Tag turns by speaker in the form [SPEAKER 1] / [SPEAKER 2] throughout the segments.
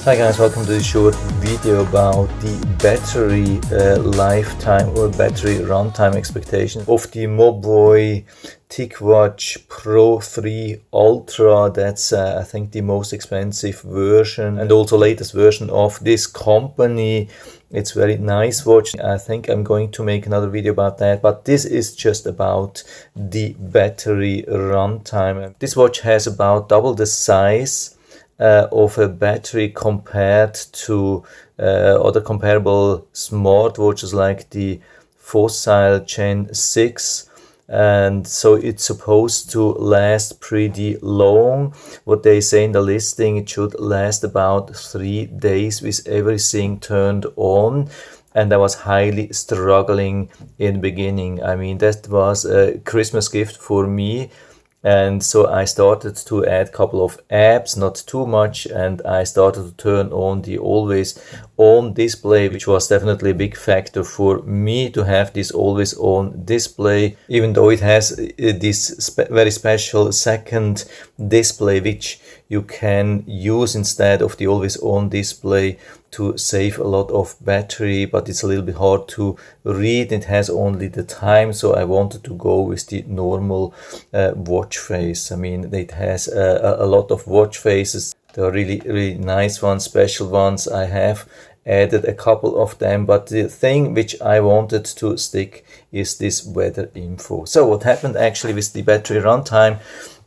[SPEAKER 1] Hi guys, welcome to this short video about the battery lifetime or battery runtime expectation of the Mobvoi TicWatch Pro 3 Ultra. That's I think the most expensive version and also latest version of this company. It's very nice watch. I think I'm going to make another video about that, but this is just about the battery runtime. This watch has about double the size of a battery compared to other comparable smartwatches like the Fossil Gen 6, and so it's supposed to last pretty long. What they say in the listing, it should last about 3 days with everything turned on. And I was highly struggling in the beginning. I mean, that was a Christmas gift for me. And so I started to add a couple of apps, not too much, and I started to turn on the always on display, which was definitely a big factor for me to have this always on display, even though it has this very special second display which you can use instead of the always on display to save a lot of battery, but it's a little bit hard to read. It has only the time, so I wanted to go with the normal watch face. I mean, it has a lot of watch faces. There are really nice ones, special ones. I have added a couple of them, but the thing which I wanted to stick is this weather info. So what happened actually with the battery runtime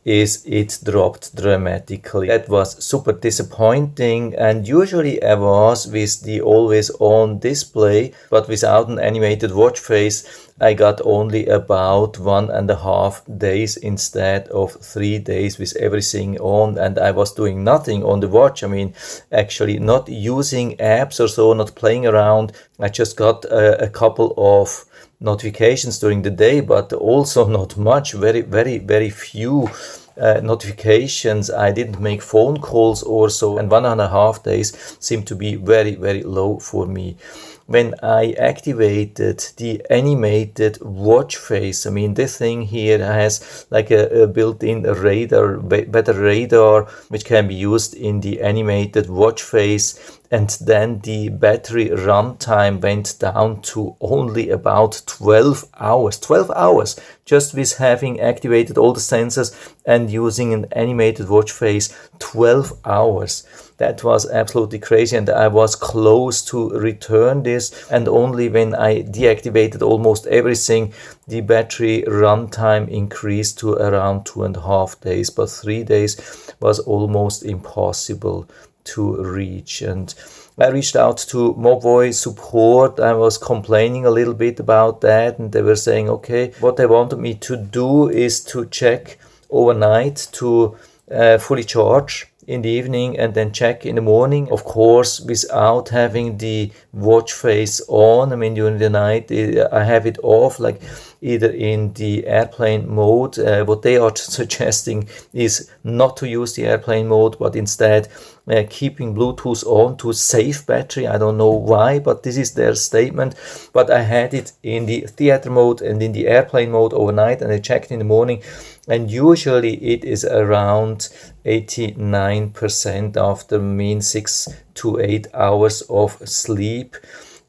[SPEAKER 1] is it dropped dramatically. That was super disappointing, and usually I was with the always on display, but without an animated watch face I got only about 1.5 days instead of 3 days with everything on, and I was doing nothing on the watch. I mean, actually not using apps or so, not playing around. I just got a couple of notifications during the day, but also not much, very few notifications. I didn't make phone calls or so, and 1.5 days seemed to be very low for me. When I activated the animated watch face, I mean, this thing here has like a built-in radar, better radar, which can be used in the animated watch face, and then the battery runtime went down to only about 12 hours. 12 hours just with having activated all the sensors and using an animated watch face. 12 hours. That was absolutely crazy, and I was close to return this, and only when I deactivated almost everything, the battery runtime increased to around 2.5 days, but 3 days was almost impossible to reach. And I reached out to Mobvoi support. I was complaining a little bit about that, and they were saying, okay, what they wanted me to do is to check overnight to fully charge in the evening and then check in the morning, of course without having the watch face on. I mean, during the night I have it off, like either in the airplane mode. What they are suggesting is not to use the airplane mode, but instead keeping Bluetooth on to save battery. I don't know why, but this is their statement. But I had it in the theater mode and in the airplane mode overnight, and I checked in the morning, and usually it is around 89% after 6 to 8 hours of sleep.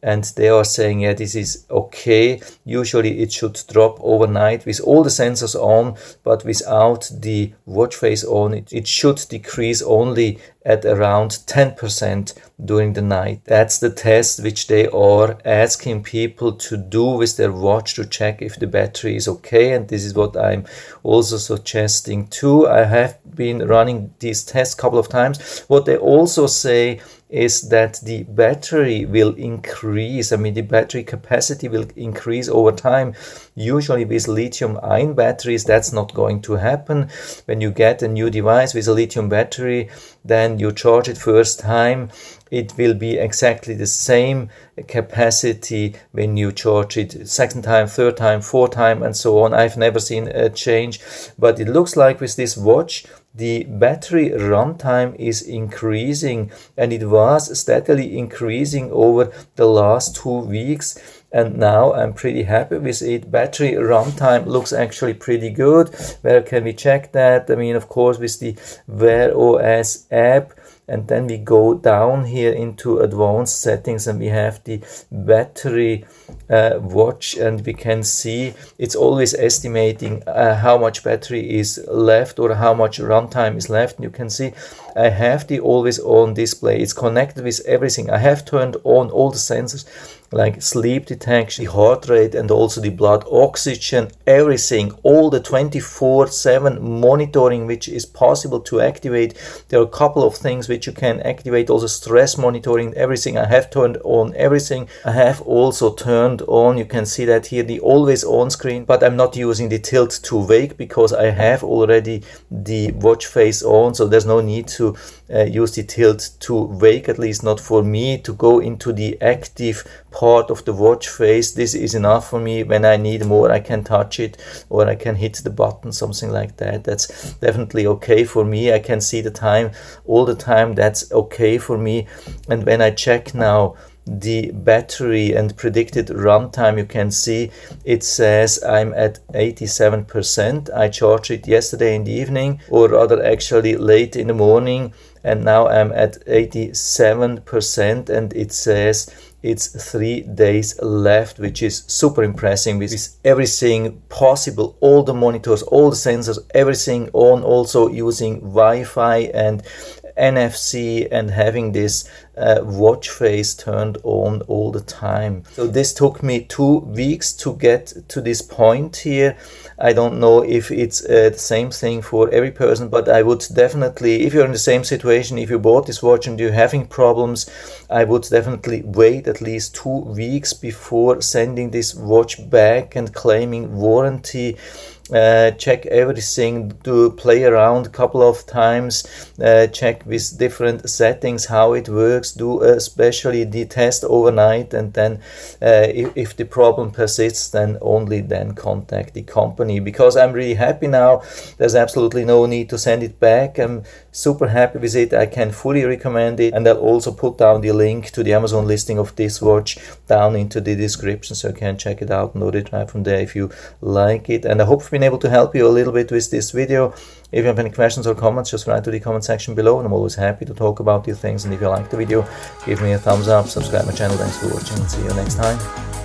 [SPEAKER 1] And they are saying, yeah, this is okay. Usually it should drop overnight with all the sensors on, but without the watch face on, it should decrease only at around 10% during the night. That's the test which they are asking people to do with their watch to check if the battery is okay, and this is what I'm also suggesting too. I have been running these tests a couple of times. What they also say is that the battery will increase. I mean, the battery capacity will increase over time. Usually with lithium-ion batteries, that's not going to happen. When you get a new device with a lithium battery, then you charge it first time, it will be exactly the same capacity when you charge it second time, third time, fourth time, and so on. I've never seen a change, but it looks like with this watch the battery runtime is increasing, and it was steadily increasing over the last 2 weeks, and now I'm pretty happy with it. Battery runtime looks actually pretty good. Where can we check that? I mean, of course, with the Wear OS app, and then we go down here into advanced settings, and we have the battery watch, and we can see it's always estimating how much battery is left or how much runtime is left. And you can see I have the always on display. It's connected with everything. I have turned on all the sensors like sleep detection, the heart rate, and also the blood oxygen, everything, all the 24/7 monitoring which is possible to activate. There are a couple of things which you can activate, also stress monitoring, everything. I have turned on everything. I have also turned on, you can see that here, the always on screen, but I'm not using the tilt to wake because I have already the watch face on, so there's no need to use the tilt to wake, at least not for me, to go into the active part of the watch face. This is enough for me. When I need more, I can touch it or I can hit the button, something like that. That's definitely okay for me. I can see the time all the time. That's okay for me. And when I check now the battery and predicted runtime, you can see it says I'm at 87%. I charged it yesterday in the evening, or rather actually late in the morning, and now I'm at 87%, and it says it's 3 days left, which is super impressive with everything possible, all the monitors, all the sensors, everything on, also using Wi-Fi and NFC, and having this watch face turned on all the time. So this took me 2 weeks to get to this point here. I don't know if it's the same thing for every person, but I would definitely, if you're in the same situation, if you bought this watch and you're having problems, I would definitely wait at least 2 weeks before sending this watch back and claiming warranty. Check everything, do play around a couple of times, check with different settings how it works, do especially the test overnight, and then if the problem persists, then only then contact the company, because I'm really happy now. There's absolutely no need to send it back. I'm super happy with it. I can fully recommend it, and I'll also put down the link to the Amazon listing of this watch down into the description, so you can check it out and order it right from there if you like it. And I hope I've been able to help you a little bit with this video. If you have any questions or comments, just write to the comment section below, and I'm always happy to talk about these things. And if you like the video, give me a thumbs up, subscribe my channel. Thanks for watching, and see you next time.